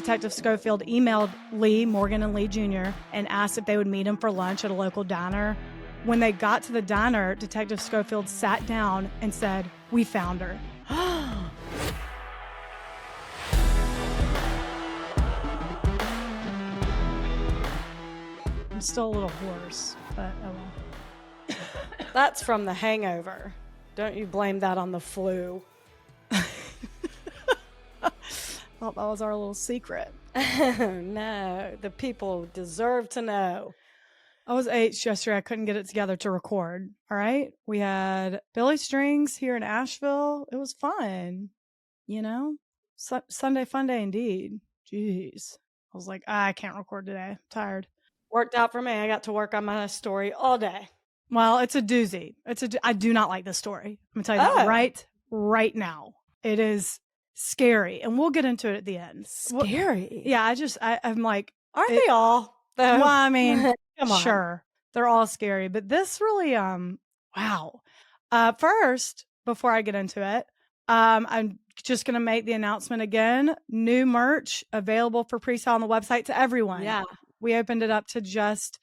Detective Schofield emailed Lee, Morgan and Lee Jr., and asked if they would meet him for lunch at a local diner. When they got to the diner, Detective Schofield sat down and said, "We found her." I'm still a little hoarse, but oh well. That's from The Hangover. Don't you blame that on the flu. Thought that was our little secret. No, the people deserve to know. I was H yesterday. I couldn't get it together to record. All right. We had Billy Strings here in Asheville. It was fun. You know, Sunday fun day indeed. Jeez. I was like, I can't record today. I'm tired. Worked out for me. I got to work on my story all day. Well, it's a doozy. I do not like this story. I'm going to tell you that right now. It is scary. And we'll get into it at the end. Scary? Yeah, I'm like. Aren't they all? Well, I mean, come on. Sure. They're all scary. But this really, wow. First, before I get into it, I'm just going to make the announcement again. New merch available for pre-sale on the website to everyone. Yeah. We opened it up to just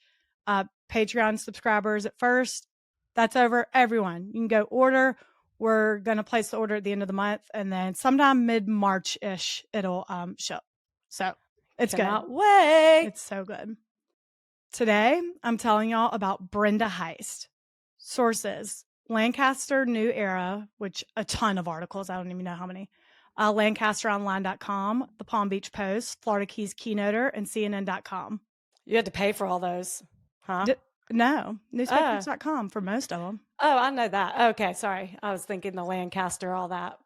Patreon subscribers at first. That's over. Everyone, you can go order. We're going to place the order at the end of the month, and then sometime mid-March-ish, it'll ship. So it's Cannot good. wait. It's so good. Today, I'm telling y'all about Brenda Heist. Sources: Lancaster New Era, which a ton of articles. I don't even know how many. LancasterOnline.com, the Palm Beach Post, Florida Keys Keynoter, and CNN.com. You had to pay for all those, huh? No, newspapers.com for most of them. Oh, I know that. Okay, sorry. I was thinking the Lancaster, all that.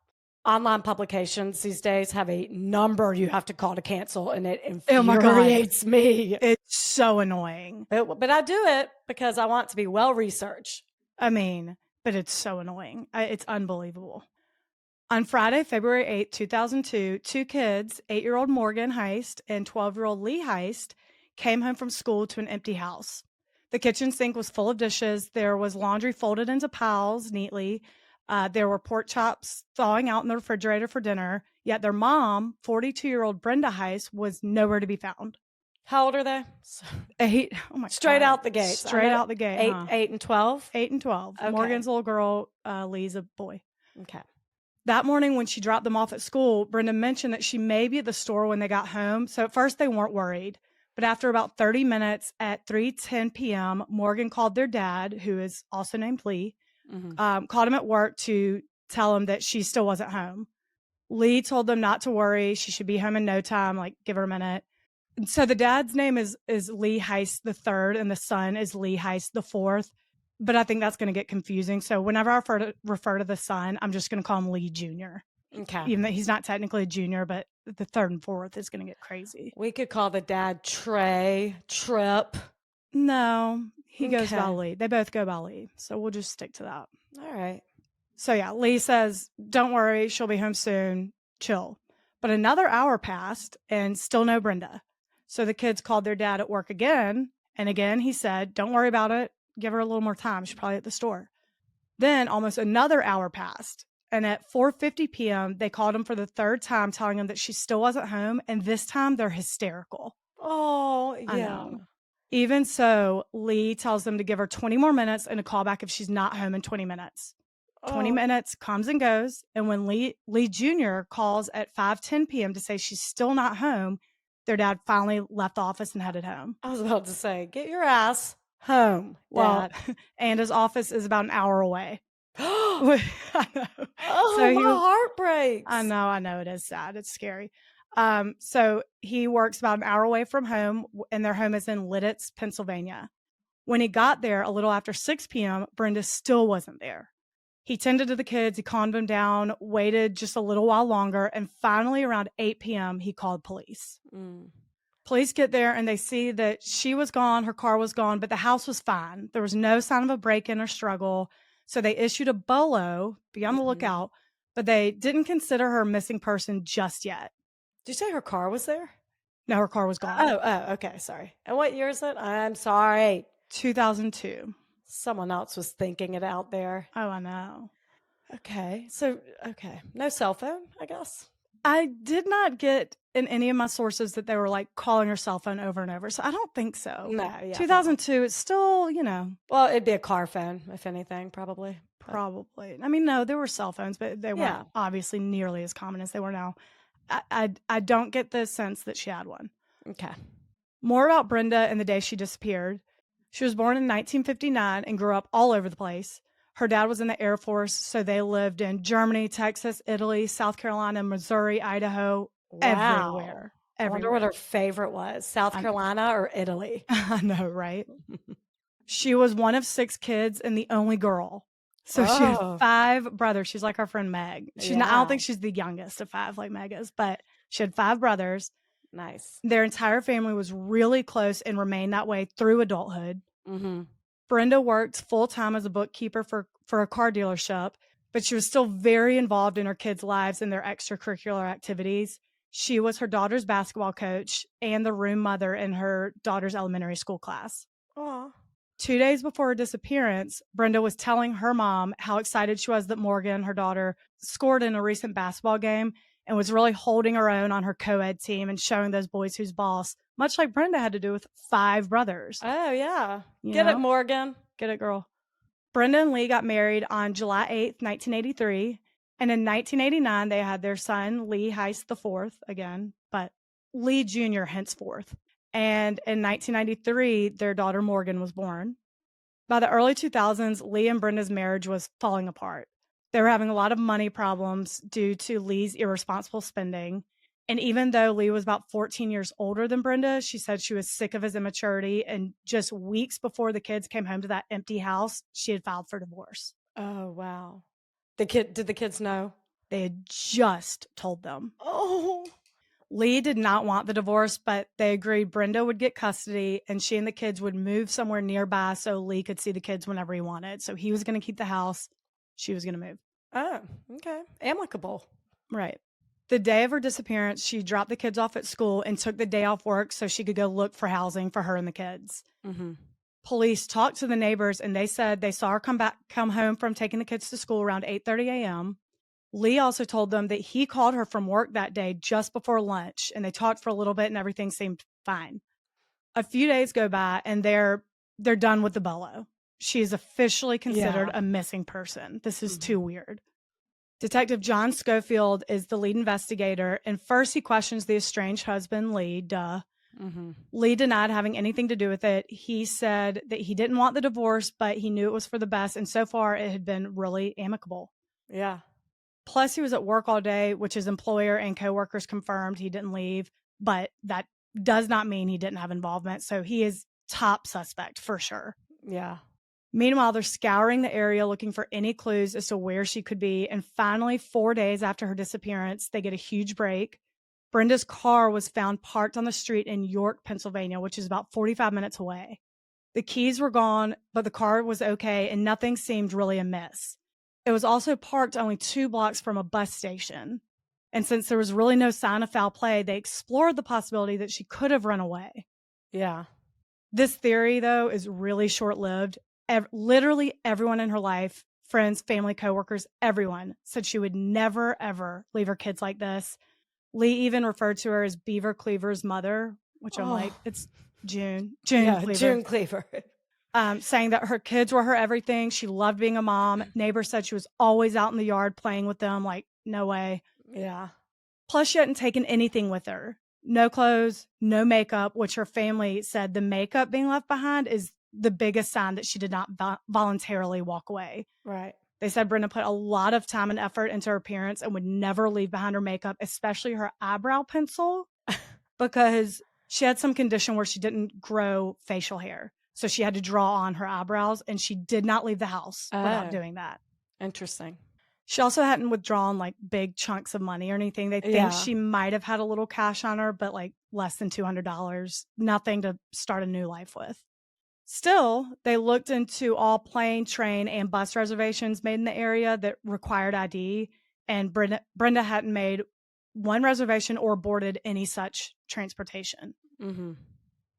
Online publications these days have a number you have to call to cancel, and it infuriates me. It's so annoying. But I do it because I want to be well-researched. I mean, but it's so annoying. It's unbelievable. On Friday, February 8, 2002, two kids, 8-year-old Morgan Heist and 12-year-old Lee Heist, came home from school to an empty house. The kitchen sink was full of dishes. There was laundry folded into piles neatly. There were pork chops thawing out in the refrigerator for dinner. Yet their mom, 42-year-old Brenda Heist, was nowhere to be found. How old are they? 8. Oh my! Straight out the gate. Straight out the gate. 8 and 12. 8 and 12. Okay. Morgan's little girl. Lee's a boy. Okay. That morning when she dropped them off at school, Brenda mentioned that she may be at the store when they got home. So at first they weren't worried. But after about 30 minutes at 3:10 p.m., Morgan called their dad, who is also named Lee, called him at work to tell him that she still wasn't home. Lee told them not to worry. She should be home in no time, like give her a minute. And so the dad's name is Lee Heist the third, and the son is Lee Heist the fourth. But I think that's going to get confusing. So whenever I refer to the son, I'm just going to call him Lee Jr. Okay. Even though he's not technically a junior, but the third and fourth is going to get crazy. We could call the dad Trey, Trip. No, he goes by Lee. They both go by Lee. So we'll just stick to that. All right. So yeah, Lee says, don't worry, she'll be home soon. Chill. But another hour passed and still no Brenda. So the kids called their dad at work again. And again, he said, don't worry about it. Give her a little more time. She's probably at the store. Then almost another hour passed. And at 4:50 p.m., they called him for the third time, telling him that she still wasn't home. And this time they're hysterical. Oh, yeah. I know. Even so, Lee tells them to give her 20 more minutes and a call back if she's not home in 20 minutes. 20 minutes comes and goes. And when Lee Jr. calls at 5:10 p.m. to say she's still not home, their dad finally left the office and headed home. I was about to say, get your ass home, Dad. Well, and his office is about an hour away. I know. Oh, so my heart breaks. I know. It is sad. It's scary. So he works about an hour away from home, and their home is in Lidditz, Pennsylvania. When he got there a little after 6 p.m., Brenda still wasn't there. He tended to the kids. He calmed them down, waited just a little while longer, and finally around 8 p.m., he called police. Police get there, and they see that she was gone, her car was gone, but the house was fine. There was no sign of a break-in or struggle. So they issued a BOLO, be on the lookout, but they didn't consider her a missing person just yet. Did you say her car was there? No, her car was gone. Oh, okay. Sorry. And what year is it? I'm sorry. 2002. Someone else was thinking it out there. Oh, I know. Okay. So, no cell phone, I guess. I did not get in any of my sources that they were, like, calling her cell phone over and over, so I don't think so. No, yeah, probably. 2002, it's still, Well, it'd be a car phone, if anything, probably. But probably. I mean, no, there were cell phones, but they weren't yeah. obviously nearly as common as they were now. I don't get the sense that she had one. Okay. More about Brenda and the day she disappeared. She was born in 1959 and grew up all over the place. Her dad was in the Air Force, so they lived in Germany, Texas, Italy, South Carolina, Missouri, Idaho, Wow. everywhere. I wonder what her Everywhere. favorite was, South I Carolina or Italy? I know, right? She was one of 6 kids and the only girl. So she had Oh, 5 brothers. She's like our friend Meg. She's not I don't yeah. think she's the youngest of 5 like Meg is, but she had 5 brothers. Nice. Their entire family was really close and remained that way through adulthood. Mhm. Brenda worked full-time as a bookkeeper for a car dealership, but she was still very involved in her kids' lives and their extracurricular activities. She was her daughter's basketball coach and the room mother in her daughter's elementary school class. Aw. 2 days before her disappearance, Brenda was telling her mom how excited she was that Morgan, her daughter, scored in a recent basketball game and was really holding her own on her co-ed team and showing those boys who's boss, much like Brenda had to do with 5 brothers. Oh, yeah. You Get it, know? Morgan. Get it, girl. Brenda and Lee got married on July 8th, 1983. And in 1989, they had their son, Lee Heist IV, again, but Lee Jr. henceforth. And in 1993, their daughter Morgan was born. By the early 2000s, Lee and Brenda's marriage was falling apart. They were having a lot of money problems due to Lee's irresponsible spending. And even though Lee was about 14 years older than Brenda, she said she was sick of his immaturity. And just weeks before the kids came home to that empty house, she had filed for divorce. Oh, wow. Did the kids know? They had just told them. Oh. Lee did not want the divorce, but they agreed Brenda would get custody and she and the kids would move somewhere nearby so Lee could see the kids whenever he wanted. So he was going to keep the house. She was going to move. Oh, okay. Amicable. Right. The day of her disappearance, she dropped the kids off at school and took the day off work so she could go look for housing for her and the kids. Mhm. Police talked to the neighbors and they said they saw her come home from taking the kids to school around 8:30 a.m. Lee also told them that he called her from work that day just before lunch, and they talked for a little bit and everything seemed fine. A few days go by and they're done with the Bolo. She is officially considered Yeah. a missing person. This is Mhm. too weird. Detective John Schofield is the lead investigator, and first he questions the estranged husband, Lee. Mhm. Lee denied having anything to do with it. He said that he didn't want the divorce, but he knew it was for the best, and so far it had been really amicable. Yeah. Plus, he was at work all day, which his employer and coworkers confirmed he didn't leave, but that does not mean he didn't have involvement. So he is top suspect for sure. Yeah. Meanwhile, they're scouring the area looking for any clues as to where she could be. And finally, 4 days after her disappearance, they get a huge break. Brenda's car was found parked on the street in York, Pennsylvania, which is about 45 minutes away. The keys were gone, but the car was okay and nothing seemed really amiss. It was also parked only 2 blocks from a bus station. And since there was really no sign of foul play, they explored the possibility that she could have run away. Yeah. This theory, though, is really short-lived. Literally everyone in her life, friends, family, coworkers, everyone said she would never, ever leave her kids like this. Lee even referred to her as Beaver Cleaver's mother, which I'm like, it's June Yeah, Cleaver. June Cleaver. Saying that her kids were her everything. She loved being a mom. Neighbors said she was always out in the yard playing with them. Like, no way. Yeah. Plus, she hadn't taken anything with her. No clothes, no makeup, which her family said the makeup being left behind is the biggest sign that she did not voluntarily walk away. Right. They said Brenda put a lot of time and effort into her appearance and would never leave behind her makeup, especially her eyebrow pencil, because she had some condition where she didn't grow facial hair. So she had to draw on her eyebrows, and she did not leave the house without doing that. Interesting. She also hadn't withdrawn like big chunks of money or anything. They think she might have had a little cash on her, but like less than $200, nothing to start a new life with. Still, they looked into all plane, train, and bus reservations made in the area that required ID, and Brenda hadn't made one reservation or boarded any such transportation. Mm-hmm.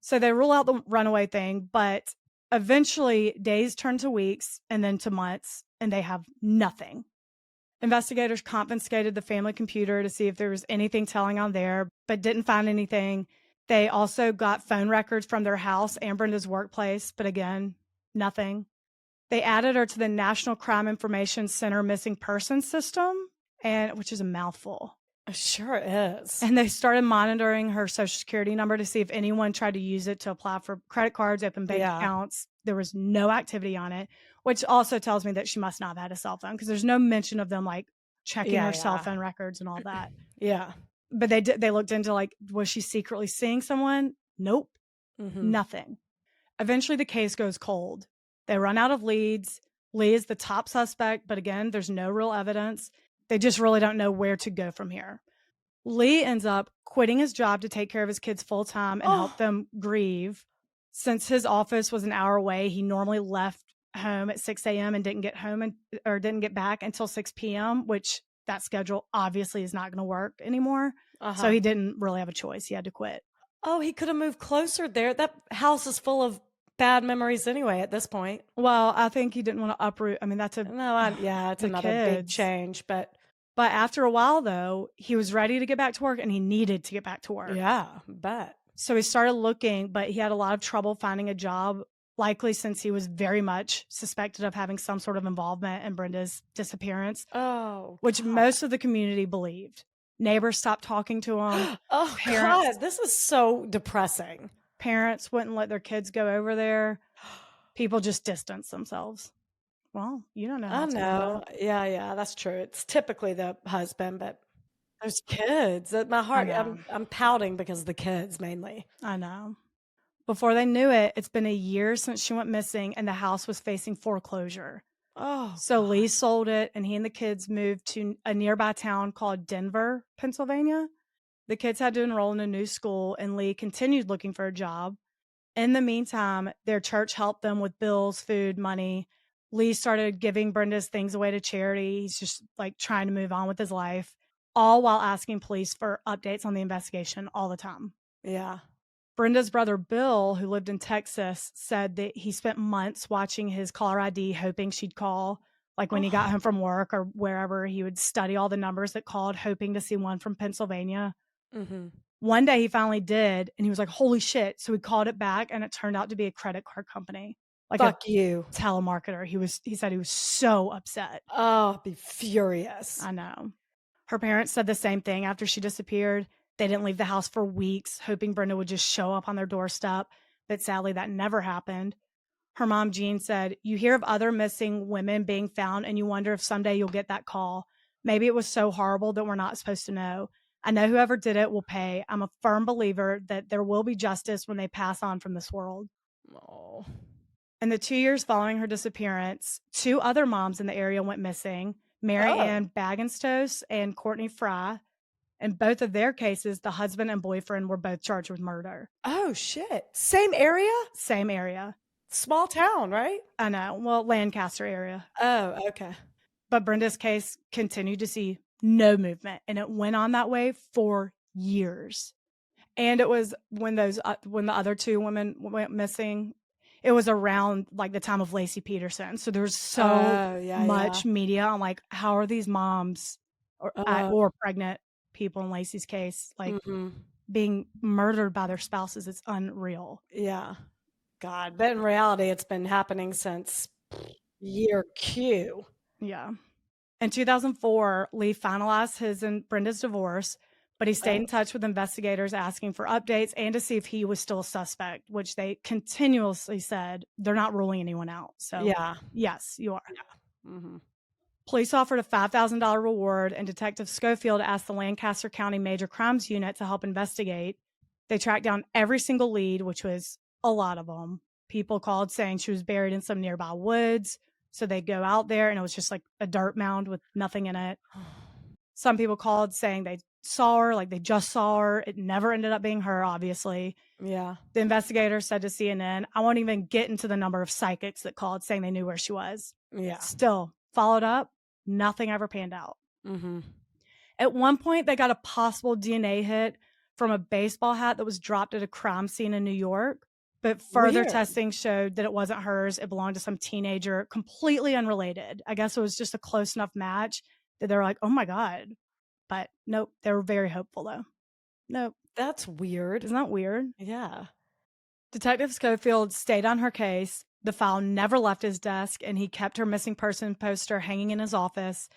So they rule out the runaway thing, but eventually days turn to weeks and then to months, and they have nothing. Investigators confiscated the family computer to see if there was anything telling on there, but didn't find anything. They also got phone records from their house and Brenda's workplace, but again, nothing. They added her to the National Crime Information Center missing persons system, and which is a mouthful. It sure is. And they started monitoring her social security number to see if anyone tried to use it to apply for credit cards, open bank accounts. There was no activity on it, which also tells me that she must not have had a cell phone because there's no mention of them like checking her cell phone records and all that. Yeah. But they looked into like, was she secretly seeing someone? Nope. Nothing. Eventually the case goes cold. They run out of leads. Lee is the top suspect, but again, there's no real evidence. They just really don't know where to go from here. Lee ends up quitting his job to take care of his kids full time and help them grieve. Since his office was an hour away, he normally left home at 6 a.m. and didn't get back until 6 p.m., which that schedule obviously is not going to work anymore. So he didn't really have a choice. He had to quit. Oh, he could have moved closer there. That house is full of bad memories anyway at this point. Well, I think he didn't want to uproot. I mean, that's a it's another big change, but after a while though, he was ready to get back to work and he needed to get back to work. Yeah, bet. So he started looking, but he had a lot of trouble finding a job, likely since he was very much suspected of having some sort of involvement in Brenda's disappearance. Oh, which most of the community believed. Neighbors stopped talking to him. Oh, God, this is so depressing. Parents wouldn't let their kids go over there. People just distanced themselves. Well, you don't know. I know. Yeah, that's true. It's typically the husband, but there's kids. At my heart, I'm pouting because of the kids mainly. I know. Before they knew it, it's been a year since she went missing and the house was facing foreclosure. Oh, so Lee sold it and he and the kids moved to a nearby town called Denver, Pennsylvania. The kids had to enroll in a new school and Lee continued looking for a job. In the meantime, their church helped them with bills, food, money. Lee started giving Brenda's things away to charity. He's just like trying to move on with his life, all while asking police for updates on the investigation all the time. Yeah. Brenda's brother, Bill, who lived in Texas, said that he spent months watching his caller ID, hoping she'd call. Like when he got home from work or wherever, he would study all the numbers that called, hoping to see one from Pennsylvania. One day he finally did, and he was like, holy shit. So he called it back, and it turned out to be a credit card company. Like fuck you. Telemarketer. He said he was so upset. Oh, I'd be furious. I know. Her parents said the same thing after she disappeared. They didn't leave the house for weeks, hoping Brenda would just show up on their doorstep. But sadly, that never happened. Her mom, Jean, said, you hear of other missing women being found, and you wonder if someday you'll get that call. Maybe it was so horrible that we're not supposed to know. I know whoever did it will pay. I'm a firm believer that there will be justice when they pass on from this world. Oh. In the 2 years following her disappearance, 2 other moms in the area went missing, Mary Ann Bagenstos and Courtney Fry. In both of their cases, the husband and boyfriend were both charged with murder. Oh, shit. Same area? Same area. Small town, right? I know. Well, Lancaster area. Oh, okay. But Brenda's case continued to see no movement, and it went on that way for years. And it was when the other 2 women went missing, it was around like the time of Lacey Peterson. So there was so much media on like, how are these moms or pregnant people in Lacey's case, like being murdered by their spouses? It's unreal. Yeah. God. But in reality, it's been happening since year Q. Yeah. In 2004, Lee finalized his and Brenda's divorce, but he stayed in touch with investigators asking for updates and to see if he was still a suspect, which they continuously said they're not ruling anyone out. So, yes, you are. Yeah. Police offered a $5,000 reward, and Detective Schofield asked the Lancaster County Major Crimes Unit to help investigate. They tracked down every single lead, which was a lot of them. People called saying she was buried in some nearby woods. So they go out there and it was just like a dirt mound with nothing in it. Some people called saying they saw her, like they just saw her. It never ended up being her, obviously. Yeah. The investigator said to CNN, I won't even get into the number of psychics that called saying they knew where she was. Yeah. Still, followed up, nothing ever panned out. At one point, they got a possible DNA hit from a baseball hat that was dropped at a crime scene in New York. But further testing showed that it wasn't hers. It belonged to some teenager, completely unrelated. I guess it was just a close enough match that they're like, "Oh my God." But nope, they were very hopeful though. Nope. That's weird. Isn't that weird? Yeah. Detective Schofield stayed on her case. The file never left his desk, and he kept her missing person poster hanging in his office.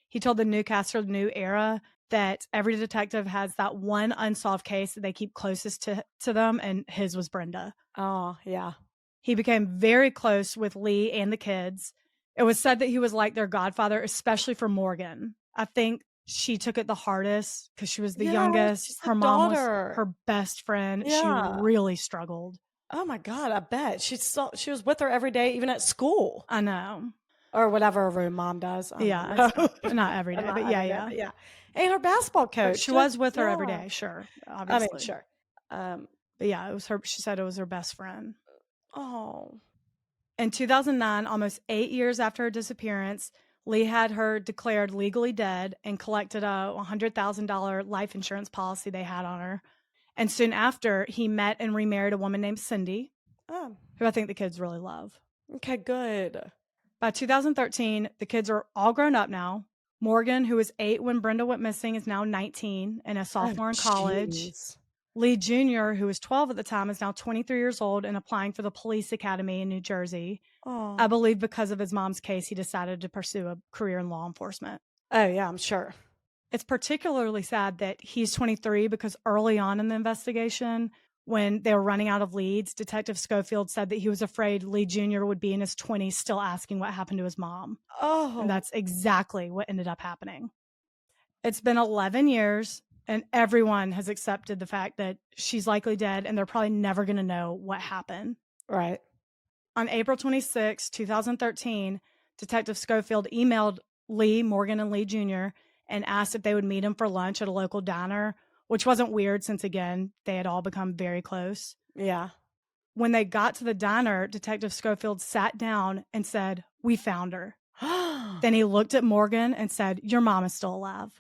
He told the Newcastle New Era that every detective has that one unsolved case that they keep closest to them, and his was Brenda. Oh, yeah. He became very close with Lee and the kids. It was said that he was like their godfather, especially for Morgan. I think she took it the hardest because she was the Yeah, youngest. she's the Her mom was daughter. her best friend. She Yeah. really struggled. Oh my God, I bet. She was with her every day, even at school. I know. Or whatever her mom does. I Yeah, don't know. it's not every day, Not but every day, yeah. but yeah. And her basketball But coach. she was with her every Yeah. day, sure, I mean, obviously. sure. But yeah, it was her. She said it was her best friend. Oh. In 2009, almost 8 years after her disappearance, Lee had her declared legally dead and collected a $100,000 life insurance policy they had on her. And soon after, he met and remarried a woman named Cindy, Oh. who I think the kids really love. Okay, good. By 2013, the kids are all grown up now. Morgan, who was 8 when Brenda went missing, is now 19 and a sophomore in college. Jeez. Lee Jr., who was 12 at the time, is now 23 years old and applying for the police academy in New Jersey. Oh. I believe because of his mom's case, he decided to pursue a career in law enforcement. Oh, yeah, I'm sure. It's particularly sad that he's 23 because early on in the investigation, when they were running out of leads, Detective Schofield said that he was afraid Lee Jr. would be in his 20s still asking what happened to his mom. Oh. And that's exactly what ended up happening. It's been 11 years, and everyone has accepted the fact that she's likely dead, and they're probably never going to know what happened. Right. On April 26, 2013, Detective Schofield emailed Lee, Morgan, and Lee Jr. and asked if they would meet him for lunch at a local diner, which wasn't weird since, again, they had all become very close. Yeah. When they got to the diner, Detective Schofield sat down and said, "We found her." Then he looked at Morgan and said, "Your mom is still alive."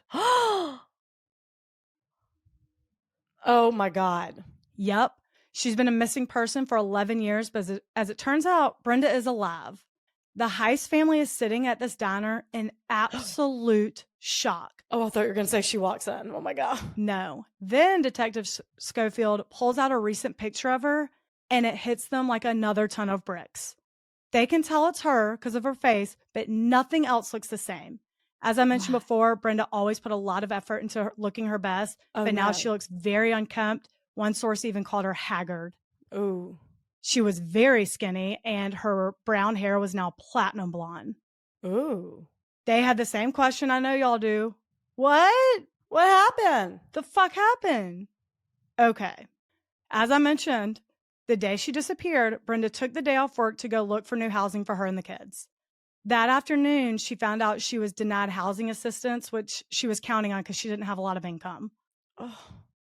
Oh my God. Yep. She's been a missing person for 11 years, but as it turns out, Brenda is alive. The Heist family is sitting at this diner in absolute shock. Oh, I thought you were going to say she walks in. Oh my God. No. Then Detective Schofield pulls out a recent picture of her, and it hits them like another ton of bricks. They can tell it's her because of her face, but nothing else looks the same. As I mentioned before, Brenda always put a lot of effort into looking her best, but now she looks very unkempt. One source even called her haggard. Ooh. She was very skinny, and her brown hair was now platinum blonde. Ooh. They had the same question I know y'all do. What? What happened? The fuck happened? Okay. As I mentioned, the day she disappeared, Brenda took the day off work to go look for new housing for her and the kids. That afternoon, she found out she was denied housing assistance, which she was counting on because she didn't have a lot of income. Oh.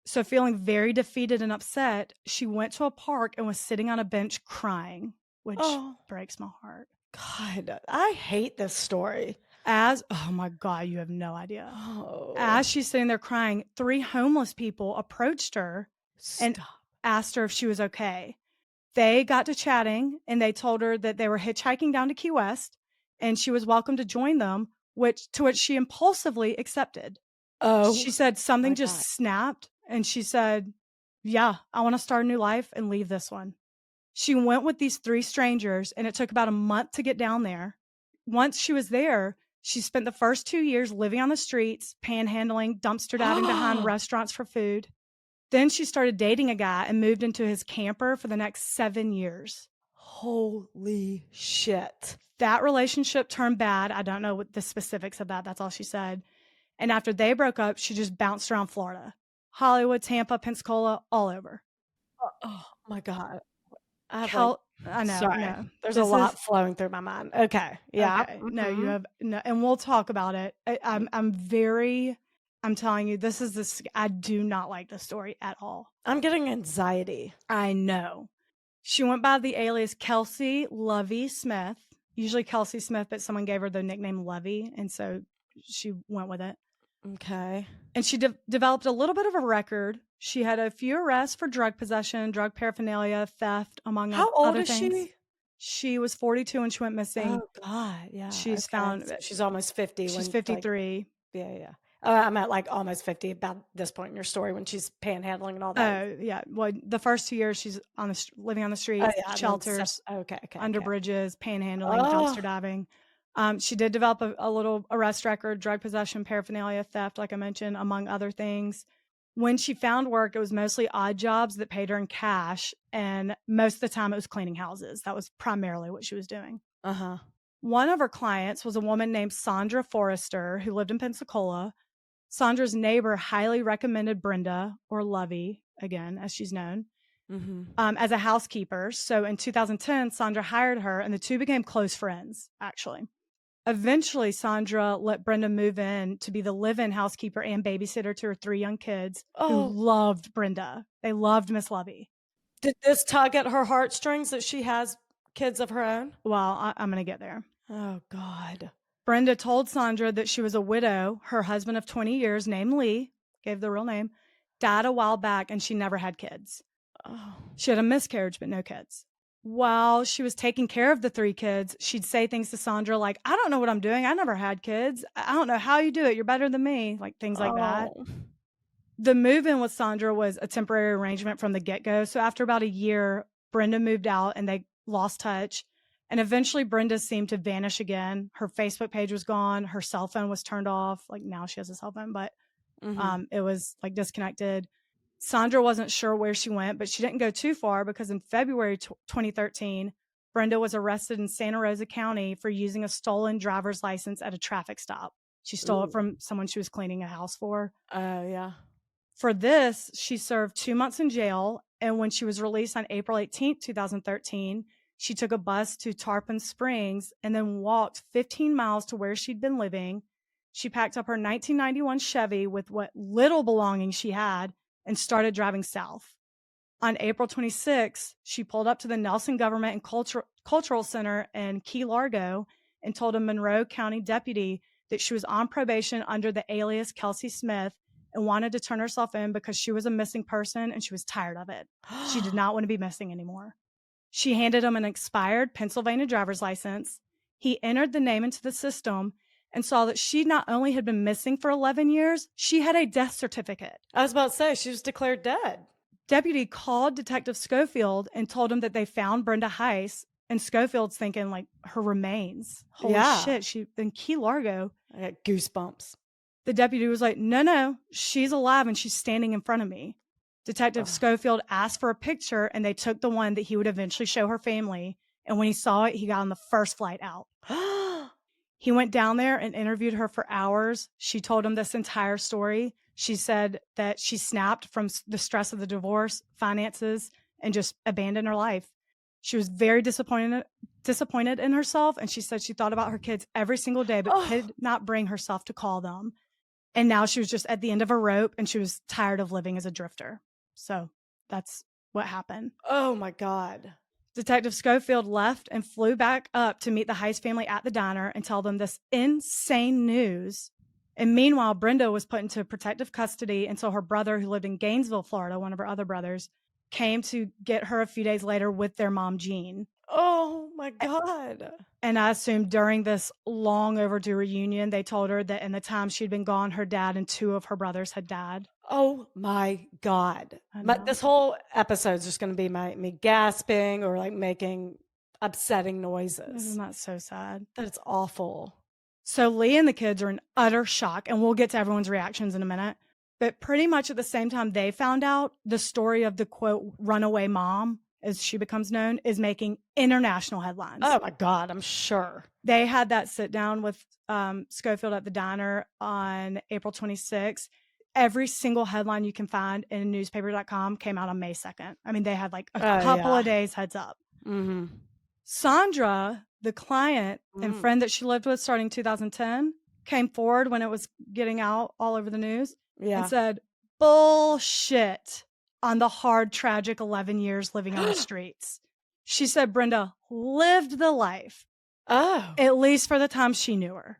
So feeling very defeated and upset, she went to a park and was sitting on a bench crying, which breaks my heart. God, I hate this story. Oh my God, you have no idea. Oh. As she's sitting there crying, 3 homeless people approached her and asked her if she was okay. They got to chatting and they told her that they were hitchhiking down to Key West and she was welcome to join them, which she impulsively accepted. Oh. She said something just snapped and she said, "Yeah, I want to start a new life and leave this one." She went with these 3 strangers and it took about a month to get down there. Once she was there, she spent the first 2 years living on the streets, panhandling, dumpster diving behind restaurants for food. Then she started dating a guy and moved into his camper for the next 7 years. Holy shit. That relationship turned bad. I don't know what the specifics of that. That's all she said. And after they broke up, she just bounced around Florida, Hollywood, Tampa, Pensacola, all over. Oh my God. I know. Sorry. No. There's a lot flowing through my mind. Okay. Yeah. Okay. No, you have no, and we'll talk about it. I'm telling you, I do not like this story at all. I'm getting anxiety. I know. She went by the alias Kelsey Lovey Smith, usually Kelsey Smith, but someone gave her the nickname Lovey, and so she went with it. Okay. And she developed a little bit of a record. She had a few arrests for drug possession, drug paraphernalia, theft, among other things. How old is she? She was 42 when she went missing. Oh God, yeah. She's found. She's almost 50. She's 53. Yeah, yeah. I'm at like almost 50 about this point in your story when she's panhandling and all that. Oh, yeah. Well, the first 2 years she's on the living on the Oh, streets, yeah. And then shelters, okay, okay, under okay. bridges, panhandling, dumpster Oh, diving. She did develop a little arrest record, drug possession, paraphernalia, theft, like I mentioned, among other things. When she found work, it was mostly odd jobs that paid her in cash, and most of the time it was cleaning houses. That was primarily what she was doing. uh huh. One of her clients was a woman named Sandra Forrester who lived in Pensacola. Sandra's neighbor highly recommended Brenda, or Lovey, again, as she's known, Mm-hmm. as a housekeeper. So in 2010, Sandra hired her, and the two became close friends, actually. Eventually, Sandra let Brenda move in to be the live-in housekeeper and babysitter to her 3 young kids who Oh, loved Brenda. They loved Miss Lovey. did this tug at her heartstrings that she has kids of her own? Well, I'm going to get there. Oh, God. Brenda told Sandra that she was a widow. Her husband of 20 years, named Lee, gave the real name, died a while back, and she never had kids. Oh. She had a miscarriage, but no kids. While she was taking care of the 3 kids, she'd say things to Sandra like, I don't know what I'm doing. I never had kids. I don't know how you do it. You're better than me. Like things like that. Oh. The move-in with Sandra was a temporary arrangement from the get-go. So after about a year, Brenda moved out and they lost touch. And eventually Brenda seemed to vanish again. Her Facebook page was gone. Her cell phone was turned off. Like now she has a cell phone, but it was like disconnected. Sandra wasn't sure where she went, but she didn't go too far because in February 2013, Brenda was arrested in Santa Rosa County for using a stolen driver's license at a traffic stop. She stole it from someone she was cleaning a house for. Oh, yeah. For this, she served 2 months in jail, and when she was released on April 18th, 2013, she took a bus to Tarpon Springs and then walked 15 miles to where she'd been living. She packed up her 1991 Chevy with what little belongings she had and started driving south. On April 26th, she pulled up to the Nelson Government and Cultural Center in Key Largo and told a Monroe County deputy that she was on probation under the alias Kelsey Smith and wanted to turn herself in because she was a missing person and she was tired of it. She did not want to be missing anymore. She handed him an expired Pennsylvania driver's license. He entered the name into the system and saw that she not only had been missing for 11 years, she had a death certificate. I was about to say, she was declared dead. Deputy called Detective Schofield and told him that they found Brenda Heist, and Schofield's thinking like her remains. Holy shit, she in Key Largo. I got goosebumps. The deputy was like, no, she's alive and she's standing in front of me. Detective Schofield asked for a picture and they took the one that he would eventually show her family. And when he saw it, he got on the first flight out. He went down there and interviewed her for hours. She told him this entire story. She said that she snapped from the stress of the divorce, finances, and just abandoned her life. She was very disappointed in herself. And she said she thought about her kids every single day, but could not bring herself to call them. And now she was just at the end of her rope and she was tired of living as a drifter. So that's what happened. Oh my God. Detective Schofield left and flew back up to meet the Heist family at the diner and tell them this insane news. And meanwhile, Brenda was put into protective custody until her brother, who lived in Gainesville, Florida, one of her other brothers, came to get her a few days later with their mom, Jean. Oh my God. And I assume during this long overdue reunion, they told her that in the time she'd been gone, her dad and 2 of her brothers had died. Oh my God. This whole episode is just going to be me gasping or like making upsetting noises. Isn't that so sad? That's awful. So Lee and the kids are in utter shock, and we'll get to everyone's reactions in a minute. But pretty much at the same time they found out, the story of the, quote, runaway mom, as she becomes known, is making international headlines. Oh my God, I'm sure. They had that sit down with Schofield at the diner on April 26th. Every single headline you can find in newspaper.com came out on May 2nd. I mean, they had like a couple of days heads up. Mm-hmm. Sandra, the client and friend that she lived with starting 2010, came forward when it was getting out all over the news and said, bullshit on the hard, tragic 11 years living on the streets. She said Brenda lived the life. Oh. At least for the time she knew her.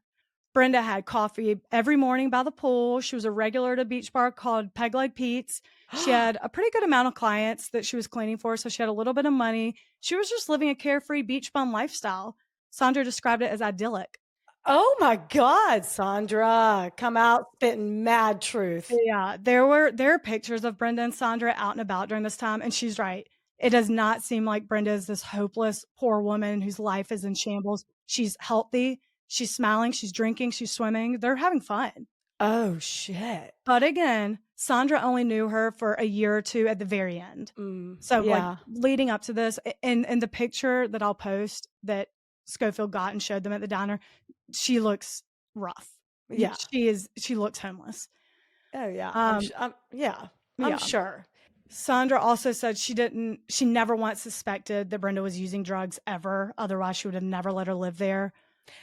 Brenda had coffee every morning by the pool. She was a regular at a beach bar called Peg Leg Pete's. She had a pretty good amount of clients that she was cleaning for, so she had a little bit of money. She was just living a carefree beach bum lifestyle. Sandra described it as idyllic. Oh my God, Sandra, come out spitting mad truth. Yeah, there are pictures of Brenda and Sandra out and about during this time, and she's right. It does not seem like Brenda is this hopeless, poor woman whose life is in shambles. She's healthy, she's smiling, she's drinking, she's swimming. They're having fun. Oh shit. But again, Sandra only knew her for a year or two at the very end. So, like, Yeah. leading up to this, in the picture that I'll post that Schofield got and showed them at the diner, she looks rough. Yeah. She looks homeless. Oh yeah. Yeah. I'm sure. Sandra also said she never once suspected that Brenda was using drugs ever. Otherwise, she would have never let her live there.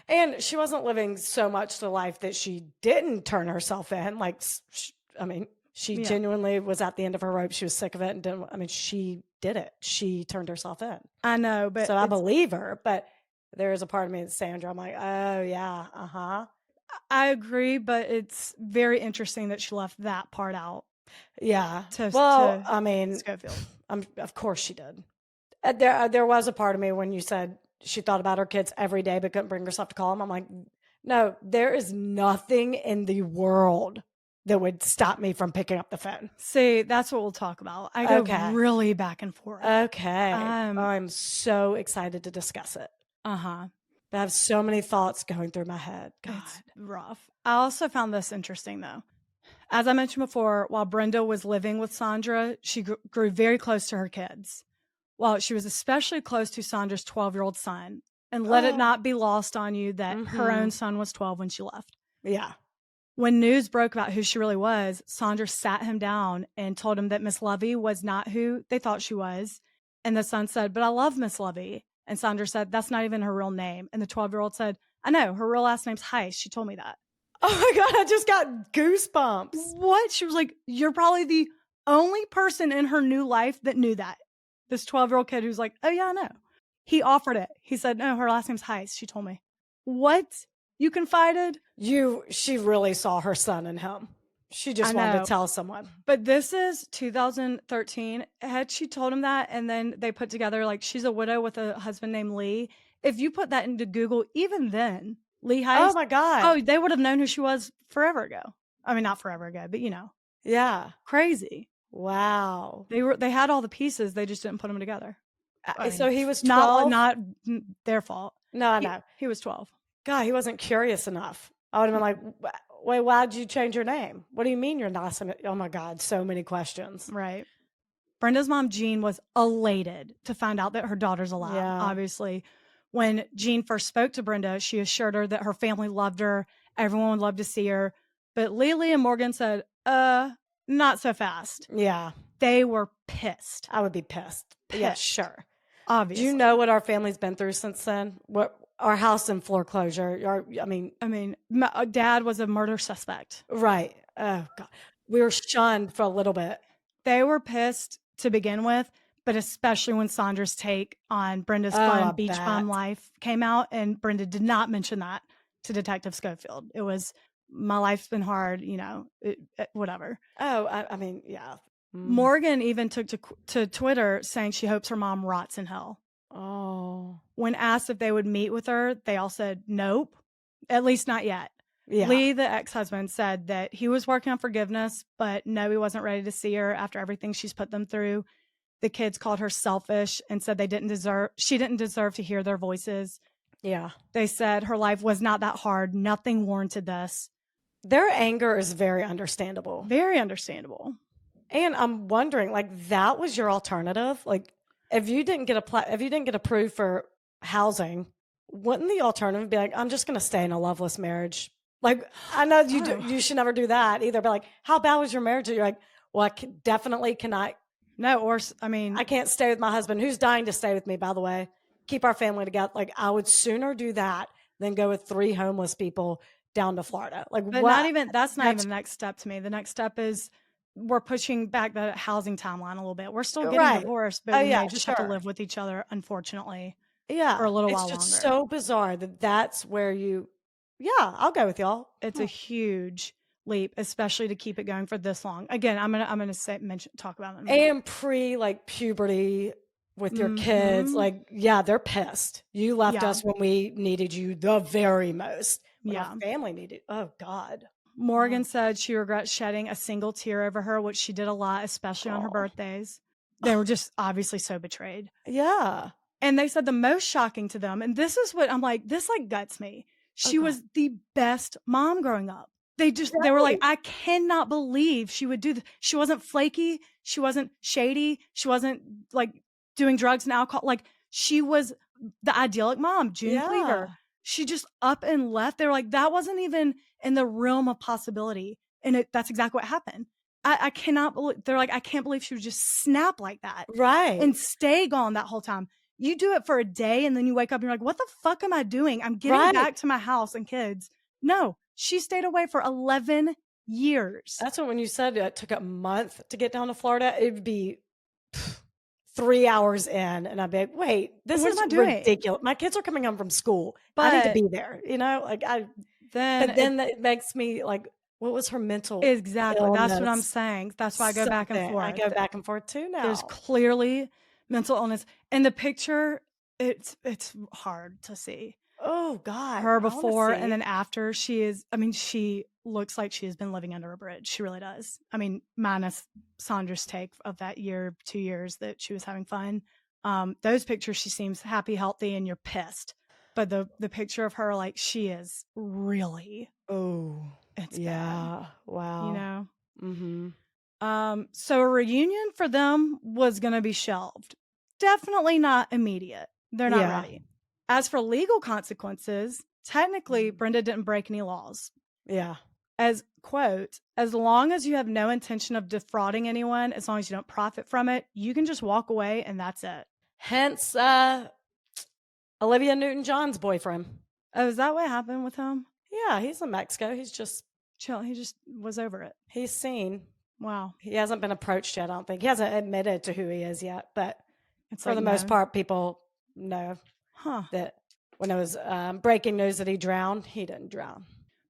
And she wasn't living so much the life that she didn't turn herself in. Like, she genuinely was at the end of her rope. She was sick of it and didn't. I mean, she did it. She turned herself in. I know, but so I believe her. But there is a part of me that's Sandra. I'm like, oh yeah, I agree, but it's very interesting that she left that part out. Yeah. To I mean, Schofield. Of course she did. There was a part of me when you said she thought about her kids every day but couldn't bring herself to call them. I'm like, no, there is nothing in the world that would stop me from picking up the phone. See, that's what we'll talk about. I go really back and forth. Okay. I'm so excited to discuss it. I have so many thoughts going through my head. God. It's rough. I also found this interesting, though. As I mentioned before, while Brenda was living with Sandra, she grew very close to her kids. While she was especially close to Sandra's 12-year-old son. And let it not be lost on you that her own son was 12 when she left. Yeah. When news broke about who she really was, Sandra sat him down and told him that Miss Lovey was not who they thought she was. And the son said, but I love Miss Lovey. And Sandra said, that's not even her real name. And the 12-year-old said, I know, her real last name's Heist. She told me that. Oh my God, I just got goosebumps. What? She was like, you're probably the only person in her new life that knew that. This 12-year-old kid who's like, oh yeah, I know. He offered it. He said, no, her last name's Heist. She told me. What? You confided? She really saw her son in him. She just wanted to tell someone. But this is 2013. Had she told him that and then they put together, like, she's a widow with a husband named Lee. If you put that into Google, even then, Lee Heist. Oh my God. Oh, they would have known who she was forever ago. I mean, not forever ago, but you know. Yeah. Crazy. Wow. They had all the pieces. They just didn't put them together. So he was 12? Not their fault. No, I know. He was 12. God, he wasn't curious enough. I would have been like, wait, why'd you change your name? What do you mean you're not? Oh my God, so many questions. Right. Brenda's mom, Jean, was elated to find out that her daughter's alive, obviously. When Jean first spoke to Brenda, she assured her that her family loved her. Everyone would love to see her. But Lily and Morgan said, not so fast. Yeah. They were pissed. I would be pissed. Yeah, sure. Obviously. Do you know what our family's been through since then? What our house in foreclosure. My dad was a murder suspect. Right. Oh God. We were shunned for a little bit. They were pissed to begin with, but especially when Sandra's take on Brenda's fun beach bum life came out, and Brenda did not mention that to Detective Schofield. It was, my life's been hard, whatever. Oh, I mean, yeah. Morgan even took to Twitter saying she hopes her mom rots in hell. Oh. When asked if they would meet with her, they all said nope, at least not yet. Yeah. Lee, the ex-husband, said that he was working on forgiveness, but no, he wasn't ready to see her after everything she's put them through. The kids called her selfish and said she didn't deserve to hear their voices. Yeah. They said her life was not that hard. Nothing warranted this. Their anger is very understandable. Very understandable. And I'm wondering, like, that was your alternative? Like, if you didn't get approved for housing, wouldn't the alternative be like, I'm just going to stay in a loveless marriage? Like, I know you should never do that either. But like, how bad was your marriage? You're like, well, I definitely cannot. No, or I mean, I can't stay with my husband, who's dying to stay with me, by the way. Keep our family together. Like, I would sooner do that than go with 3 homeless people down to Florida. Like, but that's not even the next step to me. The next step is we're pushing back the housing timeline a little bit. We're still getting divorced, but we may just have to live with each other, unfortunately. Yeah. For a little while longer. It's just so bizarre that's where I'll go with y'all. It's a huge leap, especially to keep it going for this long. Again, I'm gonna talk about it. And like puberty with your kids, like, they're pissed. You left us when we needed you the very most. when our Yeah. family needed. Oh God. Morgan said she regrets shedding a single tear over her, which she did a lot, especially on her Oh. birthdays. They were just obviously so betrayed. Yeah. And they said the most shocking to them, and this is what I'm like, this like guts me. She Okay. was the best mom growing up. They were like, Right. I cannot believe she would do this. She wasn't flaky. She wasn't shady. She wasn't like doing drugs and alcohol. Like she was the idyllic mom, June Cleaver. Yeah. She just up and left. They were like, that wasn't even in the realm of possibility. And that's exactly what happened. I cannot believe, they're like, I can't believe she would just snap like that Right. and stay gone that whole time. You do it for a day and then you wake up and you're like, what the fuck am I doing? I'm getting Right. back to my house and kids. No, she stayed away for 11 years. That's what when you said it took a month to get down to Florida, it'd be 3 hours in, and I'd be like, wait, this What is am I doing? ridiculous. My kids are coming home from school. I need to But be there, like then but then that makes me like, what was her mental exactly. That's what I'm illness? saying. That's why I go back and Something. I forth. go back and forth too There's now. clearly mental illness. And the picture, it's hard to see. Oh God. Her I wanna before and see. then after, she looks like she has been living under a bridge. She really does. I mean, minus Sandra's take of that year, 2 years that she was having fun. Those pictures, she seems happy, healthy, and you're pissed. But the picture of her, like, she is really, Oh. it's Yeah. bad, Wow. you know? Mm-hmm. So a reunion for them was going to be shelved. Definitely not immediate. They're not Yeah. ready. As for legal consequences, technically, Brenda didn't break any laws. Yeah. As quote, as long as you have no intention of defrauding anyone, as long as you don't profit from it, you can just walk away and that's it. Hence Olivia Newton-John's boyfriend. Oh, is that what happened with him? Yeah, he's in Mexico. He's just Chill. He just was over it. he's seen. Wow. He hasn't been approached yet, I don't think. He hasn't admitted to who he is yet, but It's for like the most known. part, people know Huh. that when it was breaking news that he drowned, he didn't drown.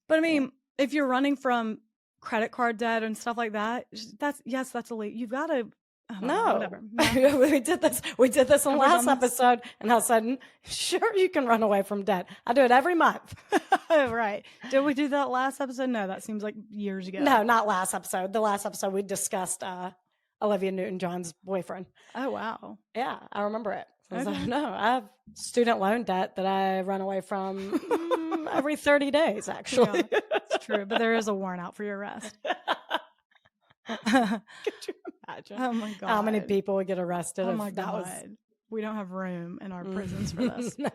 But I mean, if you're running from credit card debt and stuff like that, that's illegal. You've got to. No, whatever. No. we did this in the Have we last done this? episode, and all of a sudden, sure, you can run away from debt. I do it every month. Right. Did we do that last episode? No, that seems like years ago. No, not last episode. The last episode we discussed Olivia Newton-John's boyfriend. Oh wow. Yeah, I remember it. I was Okay. like, no, I have student loan debt that I run away from every 30 days, actually. Yeah, it's true, but there is a warrant out for your arrest. Could you imagine Oh my god. how many people would get arrested Oh if my that was... god. We don't have room in our prisons for this. No.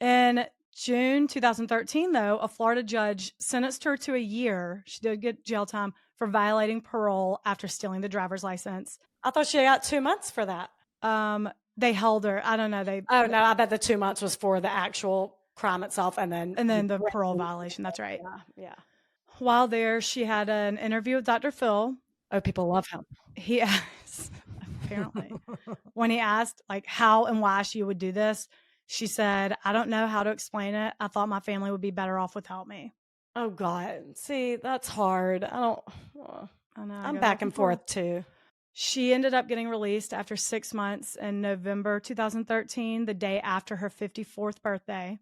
In June 2013, though, a Florida judge sentenced her to a year. She did get jail time for violating parole after stealing the driver's license. I thought she got 2 months for that. They held her. I don't know. Oh, no, I bet the 2 months was for the actual crime itself and then the parole violation. That's right. Yeah. While there, she had an interview with Dr. Phil. Oh, people love him. He asked, apparently, when he asked like how and why she would do this, she said, I don't know how to explain it. I thought my family would be better off without me. Oh God. See, that's hard. I know. I'm back and forth too. She ended up getting released after 6 months in November 2013, the day after her 54th birthday.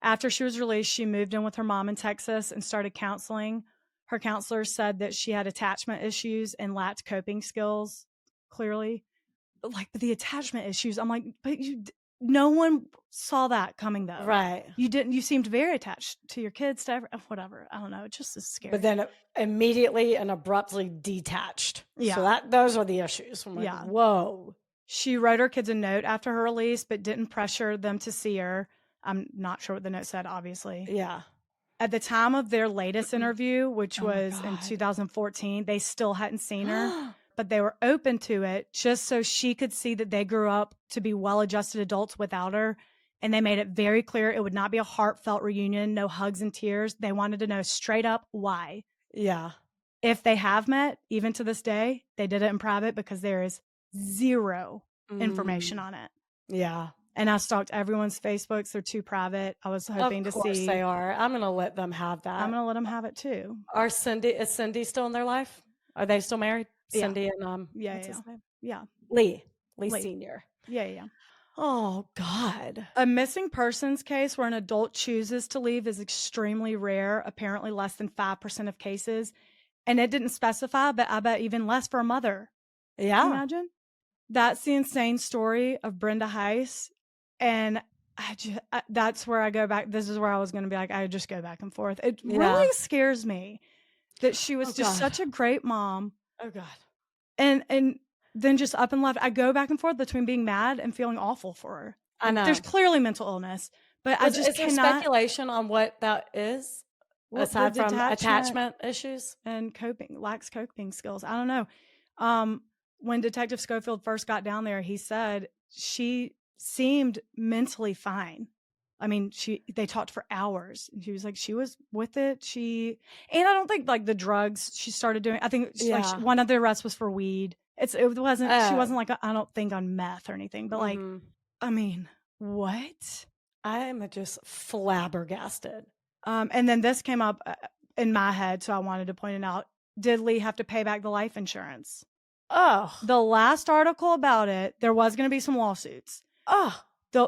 After she was released, she moved in with her mom in Texas and started counseling. Her counselor said that she had attachment issues and lacked coping skills, clearly. Like the attachment issues, I'm like, but no one saw that coming though. Right. You seemed very attached to your kids, to whatever. I don't know. It just is scary. But then immediately and abruptly detached. Yeah. So those are the issues. I'm like, Yeah. whoa. She wrote her kids a note after her release, but didn't pressure them to see her. I'm not sure what the note said, obviously. Yeah. At the time of their latest interview, which Oh my was in God. 2014, they still hadn't seen her, but they were open to it just so she could see that they grew up to be well-adjusted adults without her. And they made it very clear it would not be a heartfelt reunion, no hugs and tears. They wanted to know straight up why. Yeah. If they have met, even to this day, they did it in private because there is zero information on it. Yeah. And I stalked everyone's Facebooks. They're too private. I was hoping to see. Of course they are. I'm going to let them have that. I'm going to let them have it too. Is Cindy still in their life? Are they still married? Yeah. Cindy and Yeah, what's yeah. his name? Yeah. Lee Lee. Senior. Yeah. Oh, God. A missing persons case where an adult chooses to leave is extremely rare, apparently less than 5% of cases. And it didn't specify, but I bet even less for a mother. Can you Yeah. imagine? That's the insane story of Brenda Heist. And that's where I go back. This is where I was going to be like, I just go back and forth. It Yeah. really scares me that she was Oh, just God. such a great mom Oh, God. and then just up and left. I go back and forth between being mad and feeling awful for her. I And there's know. clearly mental illness, but I just Is there cannot. speculation on what that is, Well, the aside from detachment attachment issues? and lacks coping skills. I don't know. When Detective Schofield first got down there, he said she seemed mentally fine. I mean, they talked for hours and she was like, she was with it. And I don't think like the drugs she started doing, I think Yeah. one of the arrests was for weed. She Oh. wasn't like, I don't think on meth or anything, but like, Mhm. I mean, what? I am just flabbergasted. And then this came up in my head, so I wanted to point it out. Did Lee have to pay back the life insurance? Oh. The last article about it, there was going to be some lawsuits. Oh.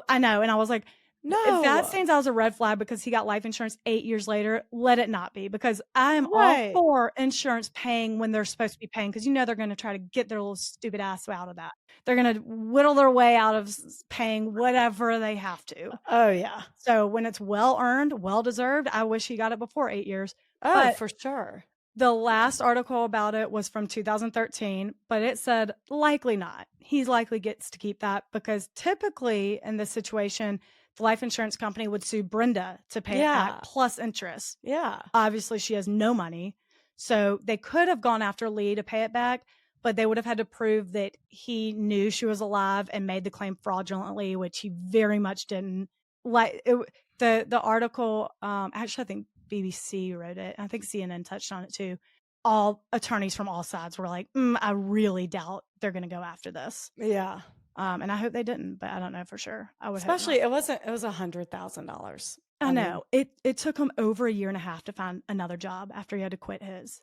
I know, and I was like, if that No. stands out as a red flag because he got life insurance 8 years later, let it not be, because I am all Right. for insurance paying when they're supposed to be paying, because they're going to try to get their little stupid ass out of that. They're going to whittle their way out of paying whatever they have to. Oh, yeah. So when it's well earned, well deserved, I wish he got it before 8 years. Oh, But for sure. the last article about it was from 2013, but it said likely not. He's likely gets to keep that because typically in this situation, the life insurance company would sue Brenda to pay it back Yeah. plus interest. Yeah. Obviously, she has no money. So they could have gone after Lee to pay it back, but they would have had to prove that he knew she was alive and made the claim fraudulently, which he very much didn't. Like it, the article, actually, I think BBC wrote it. I think CNN touched on it too. All attorneys from all sides were like, I really doubt they're going to go after this. Yeah. And I hope they didn't, but I don't know for sure. I would hope Especially not. it was $100,000. I mean, know. It took him over a year and a half to find another job after he had to quit his.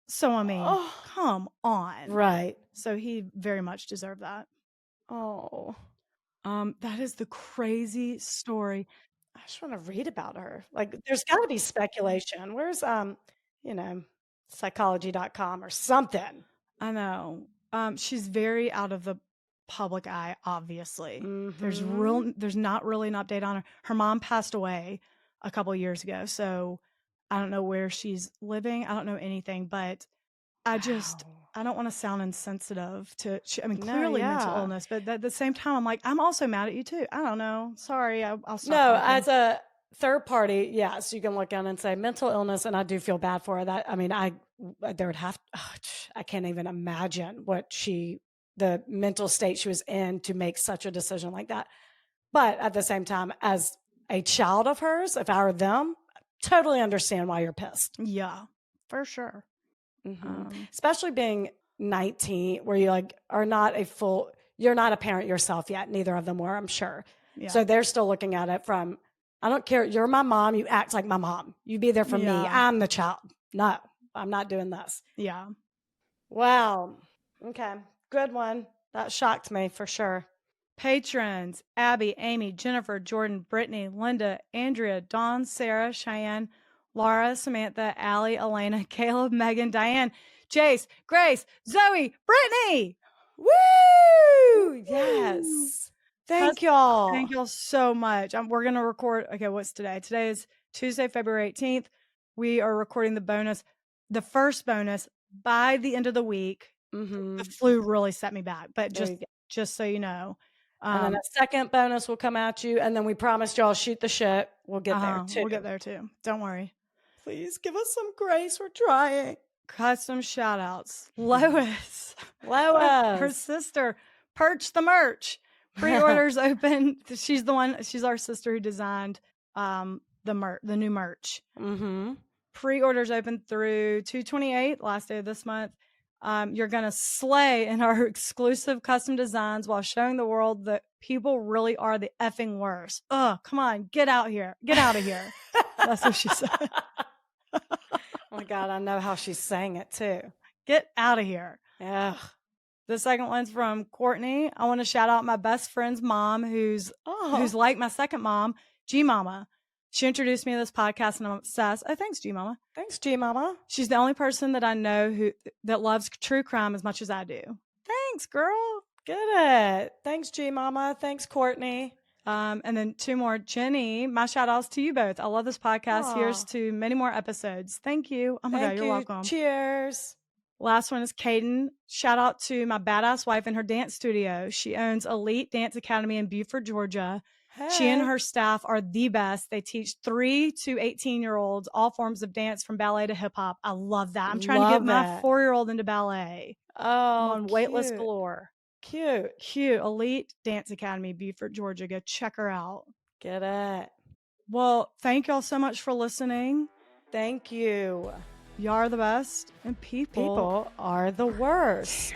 So, I mean, oh, come on. right. So he very much deserved that. Oh, That is the crazy story. I just want to read about her. Like, there's got to be speculation. Where's, you know, psychology.com or something? I know. She's very out of the public eye, obviously. Mm-hmm. There's not really an update on her. Her mom passed away a couple years ago, so I don't know where she's living. I don't know anything, but I just Wow. I don't want to sound insensitive to. I mean, No, clearly mental yeah. illness, but at the same time, I'm like, I'm also mad at you too. I don't know. Sorry, I'll stop No, talking. as a third party, yes, you can look in and say mental illness, and I do feel bad for her. That I mean, there would have. I can't even imagine the mental state she was in to make such a decision like that. But at the same time, as a child of hers, if I were them, totally understand why you're pissed. Yeah, for sure. Especially being 19, where you like are not you're not a parent yourself yet. Neither of them were, I'm sure. Yeah. So they're still looking at it from, I don't care. You're my mom. You act like my mom. You be there for me. Yeah. I'm the child. No, I'm not doing this. Yeah. Wow. Okay. Good one. That shocked me for sure. Patrons: Abby, Amy, Jennifer, Jordan, Brittany, Linda, Andrea, Dawn, Sarah, Cheyenne, Laura, Samantha, Allie, Elena, Caleb, Megan, Diane, Jace, Grace, Zoe, Brittany. Woo! Yes. Thank y'all. Thank y'all so much. We're going to record. Okay, what's today? Today is Tuesday, February 18th. We are recording the first bonus by the end of the week. The flu really set me back, but just so you know. And then a second bonus will come at you. And then we promised y'all shoot the shit. We'll get there too. We'll get there too. Don't worry. Please give us some grace. We're trying. Custom shout outs. Lois. Her Lois. sister. Perch the merch. Pre-orders open. She's our sister who designed the new merch. Pre-orders open through 2/28, last day of this month. You're going to slay in our exclusive custom designs while showing the world that people really are the effing worst. Ugh, come on, get out here. Get out of here. That's what she said. Oh my God, I know how she's saying it too. Get out of here. Yeah. The second one's from Courtney. I want to shout out my best friend's mom, who's like my second mom, G Mama. She introduced me to this podcast and I'm obsessed. Oh, thanks, G Mama. Thanks, G Mama. She's the only person that I know that loves true crime as much as I do. Thanks, girl. Get it. Thanks, G Mama. Thanks, Courtney. And then two more. Jenny, my shout outs to you both. I love this podcast. Aw. Here's to many more episodes. Thank you. Oh my God, you're welcome. Cheers. Last one is Kaden. Shout out to my badass wife and her dance studio. She owns Elite Dance Academy in Beaufort, Georgia. Hey. She and her staff are the best. They teach 3 to 18-year-olds all forms of dance from ballet to hip hop. I love that. I'm trying to get my 4-year-old into ballet. Oh, I'm on waitlist galore. Cute. Elite Dance Academy, Beaufort, Georgia. Go check her out. Get it. Well, thank y'all so much for listening. Thank you. Y'all are the best, and people are the worst.